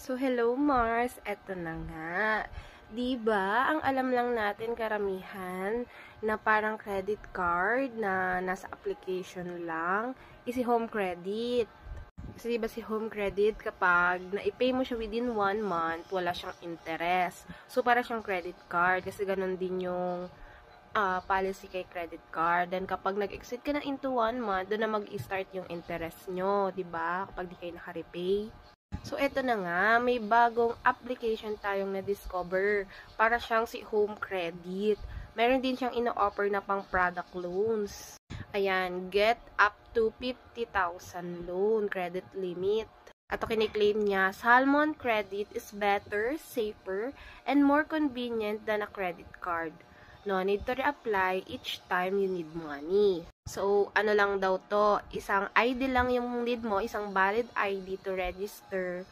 So, hello Mars, eto na nga. 'Di ba, ang alam lang natin karamihan na parang credit card na nasa application lang is si Home Credit. Kasi 'di ba si Home Credit kapag na-pay mo siya within 1 month, wala siyang interest. So, para siyang credit card kasi ganun din yung policy kay credit card. Then, kapag nag-exceed ka na into 1 month, doon na mag-start yung interest nyo, 'di ba? Kapag di kayo naka-repay. So, eto na nga, may bagong application tayong na-discover para siyang si Home Credit. Meron din siyang ino-offer na pang product loans. Ayan, get up to 50,000 loan credit limit. At kiniklaim niya, Salmon Credit is better, safer, and more convenient than a credit card. No need to reapply each time you need money. So, ano lang daw to, isang ID lang yung need mo, isang valid ID to register